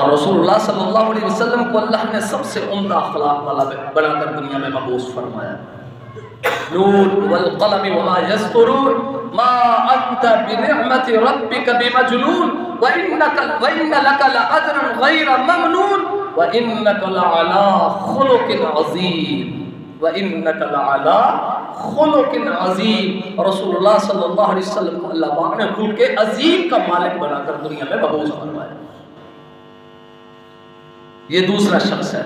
اور رسول اللہ صلی اللہ علیہ وسلم کو اللہ نے سب سے عمدہ اخلاق والا بنا کر دنیا میں مبعوث فرمایا. نون والقلم وما يسطرون ما انت بنعمت ربك بمجنون وان لك لاجرا غير ممنون وانك لعلى خلق عظيم وانك لعلى خلق عظیم. رسول اللہ صلی اللہ علیہ وسلم کو اللہ پاک نے خلق عظیم کا مالک بنا کر دنیا میں مبعوث فرمایا. یہ دوسرا شخص ہے.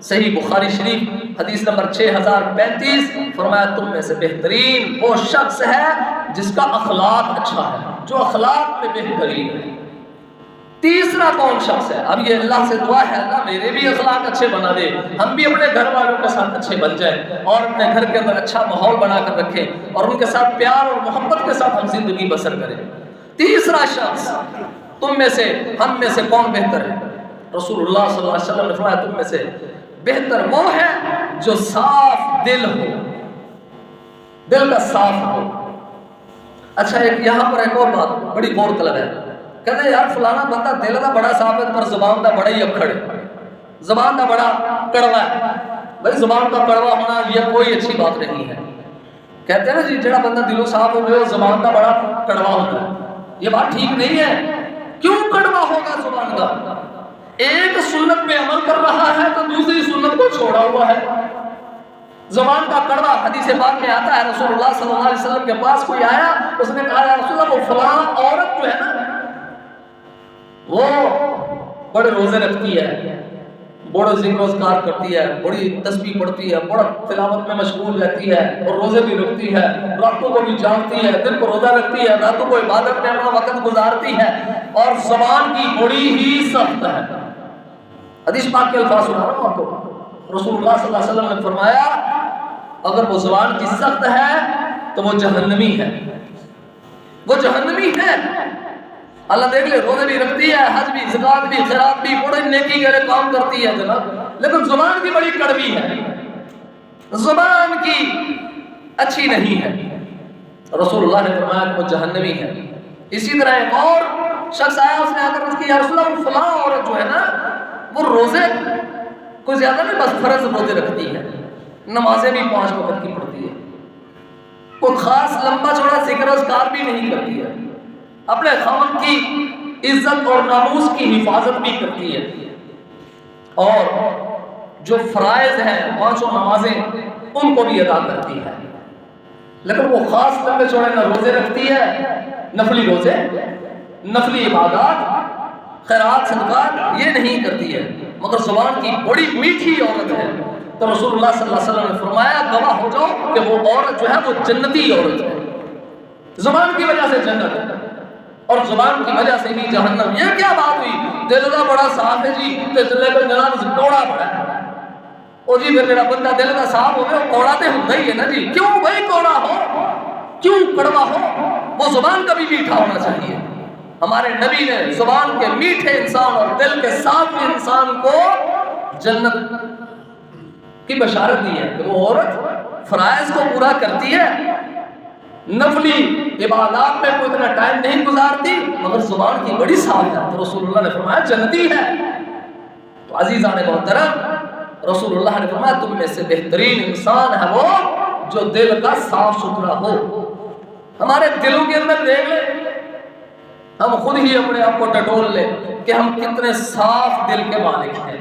صحیح بخاری شریف حدیث نمبر 6035 فرمایا تم میں سے بہترین وہ شخص ہے جس کا اخلاق اچھا ہے، جو اخلاق میں بہترین ہے. تیسرا کون شخص ہے؟ اب یہ اللہ سے دعا ہے اللہ میرے بھی اخلاق اچھے بنا دے، ہم بھی اپنے گھر والوں کے ساتھ اچھے بن جائیں اور اپنے گھر کے اندر اچھا ماحول بنا کر رکھیں اور ان کے ساتھ پیار اور محبت کے ساتھ ہم زندگی بسر کریں. تیسرا شخص تم میں سے ہم میں سے کون بہتر ہے؟ رسول اللہ صلی اللہ علیہ وسلم نے فرمایا تم میں سے بہتر وہ ہے جو صاف دل ہو، دل کا صاف ہو. اچھا یہاں پر ایک اور بات بڑی غور طلب ہے. کہتے ہیں یار فلانا بندہ دل کا بڑا صاف ہے پر زبان کا بڑا ہی اکڑ ہے، زبان کا بڑا کڑوا ہے. بھائی زبان کا کڑوا ہونا یہ کوئی اچھی بات نہیں ہے. کہتے ہیں نا جی جڑا بندہ دلوں صاف ہو گیا زبان کا بڑا کڑوا ہوتا ہے، یہ بات ٹھیک نہیں ہے. کیوں کڑوا ہوگا زبان کا؟ ایک سنت پہ عمل کر رہا ہے تو دوسری سنت کو چھوڑا ہوا ہے. زبان کا کڑوا حدیث پاک میں آتا ہے رسول اللہ صلی اللہ علیہ وسلم کے پاس کوئی آیا، اس نے کہا یا رسول اللہ وہ فلاں عورت جو ہے نا وہ بڑے روزے رکھتی ہے، بڑا ذکر و اذکار کرتی ہے، بڑی تسبیح پڑھتی ہے، بڑا تلاوت میں مشغول رہتی ہے اور روزے بھی رکھتی ہے، راتوں کو بھی جاگتی ہے، دن کو روزہ رکھتی ہے، راتوں کو عبادت میں اپنا وقت گزارتی ہے اور زبان کی بڑی ہی سخت ہے. حدیث پاک کے الفاظ سنا رہا ہوں آپ کو. رسول اللہ صلی اللہ علیہ وسلم نے فرمایا اگر وہ زبان کی سخت ہے تو وہ جہنمی ہے، وہ جہنمی ہے. اللہ دیکھ لے روزے بھی رکھتی ہے، حج بھی، زکات بھی، خیرات بھی، بڑے نیکی کے کام کرتی ہے جناب، لیکن زبان کی بڑی کڑوی ہے، زبان کی اچھی نہیں ہے. رسول اللہ نے فرمایا کہ وہ جہنمی ہے. اسی طرح ایک اور شخص آیا، اس نے آ کر کہا یا رسول اللہ فلاں عورت جو ہے نا وہ روزے کوئی زیادہ نہیں بس فرض روزے رکھتی ہے، نمازیں بھی 5 وقت کی پڑھتی ہے، کوئی خاص لمبا چوڑا ذکر و اذکار بھی نہیں کرتی ہے، اپنے خاوند کی عزت اور ناموس کی حفاظت بھی کرتی ہے اور جو فرائض ہیں 5 نمازیں ان کو بھی ادا کرتی ہے. لیکن وہ خاص لمبے چوڑے نہ روزے رکھتی ہے، نفلی روزے، نفلی عبادات، خیرات صدقات یہ نہیں کرتی ہے، مگر زبان کی بڑی میٹھی عورت ہے. تو رسول اللہ صلی اللہ علیہ وسلم نے فرمایا گواہ ہو جاؤ کہ وہ عورت جو ہے وہ جنتی عورت ہے. زبان کی وجہ سے جنت ہے اور زبان کی وجہ سے ہی جہنم. یہ کیا بات ہوئی دل کا بڑا صاف ہے جی تے دل کا جناب کوڑا بڑا ہے. او جی پھر میرا بندہ دل کا صاف ہو گیا کوڑا تے ہوتا ہی ہے نا جی. کیوں بھائی کوڑا ہو، کیوں کڑوا ہو؟ وہ زبان کا بھی میٹھا ہونا چاہیے. ہمارے نبی نے زبان کے میٹھے انسان اور دل کے صاف انسان کو جنت کی بشارت دی ہے کہ وہ عورت فرائض کو پورا کرتی ہے، نفلی عبادات میں کوئی اتنا ٹائم نہیں گزارتی مگر زبان کی بڑی صاف ہے. تو رسول اللہ نے فرمایا جنتی ہے. تو عزیزان محترم رسول اللہ نے فرمایا تم میں سے بہترین انسان ہے وہ جو دل کا صاف ستھرا ہو. ہمارے دلوں کے اندر دیکھ لیں، ہم خود ہی اپنے آپ کو ٹٹول لیں کہ ہم کتنے صاف دل کے مالک ہیں.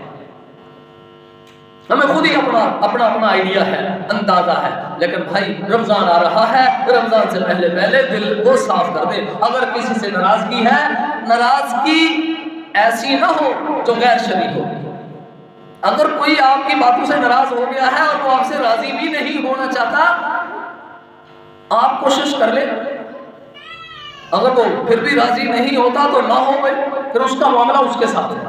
ہمیں خود ہی اپنا آئیڈیا ہے، اندازہ ہے. لیکن بھائی رمضان آ رہا ہے، رمضان سے پہلے دل کو صاف کر دے. اگر کسی سے ناراضگی ہے، ناراضگی ایسی نہ ہو جو غیر شرعی ہو. اگر کوئی آپ کی باتوں سے ناراض ہو گیا ہے اور وہ آپ سے راضی بھی نہیں ہونا چاہتا، آپ کوشش کر لیں. اگر وہ پھر بھی راضی نہیں ہوتا تو نہ ہو گئے، پھر اس کا معاملہ اس کے ساتھ ہے.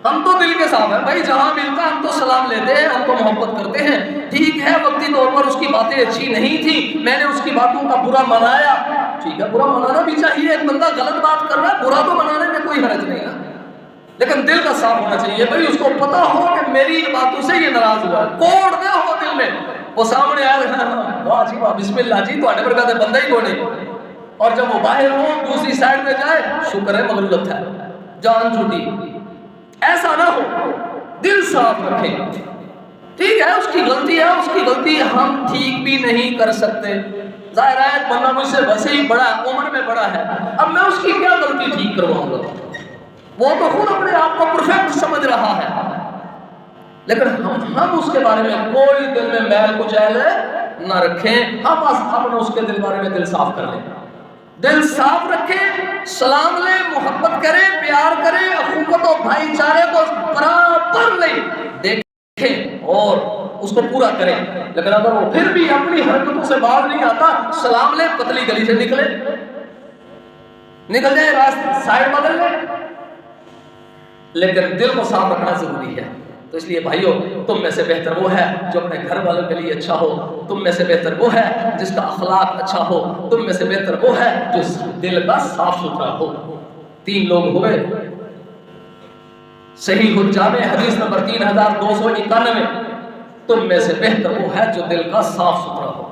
ہم تو دل کے ساتھ ہیں بھائی، جہاں ملتا ہم تو سلام لیتے ہیں، ہم تو محبت کرتے ہیں. ٹھیک ہے وقتی طور پر اس کی باتیں اچھی نہیں تھی، میں نے اس کی باتوں کا برا منایا، ٹھیک ہے برا منانا بھی چاہیے. ایک بندہ غلط بات کر رہا ہے، برا تو منانے میں کوئی حرج نہیں ہے، لیکن دل کا صاف ہونا چاہیے. بھائی اس کو پتا ہو کہ میری باتوں سے یہ ناراض ہوا ہے، کوڑ نہ ہو دل میں. وہ سامنے آیا واہ جی واہ بسم اللہ جی تو پر کہتے بندہ ہی کوڑے، اور جب وہ باہر ہو دوسری سائڈ میں جائے شکر ہے مغلوط ہے، جان چھوٹی. صاف رکھیں. ٹھیک ہے اس کی غلطی ہے, اس کی غلطی ہم ٹھیک بھی نہیں کر سکتے. ظاہر ہے بندہ مجھ سے ویسے ہی بڑا ہے, عمر میں بڑا ہے, اب میں اس کی کیا غلطی ٹھیک کرواؤں گا؟ وہ تو خود اپنے آپ کو پرفیکٹ سمجھ رہا ہے, لیکن ہم اس کے بارے میں کوئی دل میں میل کچیل نہ رکھیں. ہم اپنے اس کے دل بارے میں دل صاف کر لیں, دل صاف رکھیں, سلام لیں, محبت کریں, پیار کریں, اخوت و بھائی چارے کو برابر لیں, دیکھیں اور اس کو پورا کریں. لیکن اگر وہ پھر بھی اپنی حرکتوں سے باہر نہیں آتا, سلام لیں, پتلی گلی سے نکل جائے, راستہ سائڈ بدل لیں, لیکن دل کو صاف رکھنا ضروری ہے. تو اس لیے بھائیو, تم میں سے بہتر وہ ہے جو اپنے گھر والوں کے لیے اچھا ہو, تم میں سے بہتر وہ ہے جس کا اخلاق اچھا ہو, تم میں سے بہتر وہ ہے جو دل کا صاف ستھرا ہو. 3 لوگ ہوئے. صحیح الجامع حدیث نمبر 3291, تم میں سے بہتر وہ ہے جو دل کا صاف ستھرا ہو.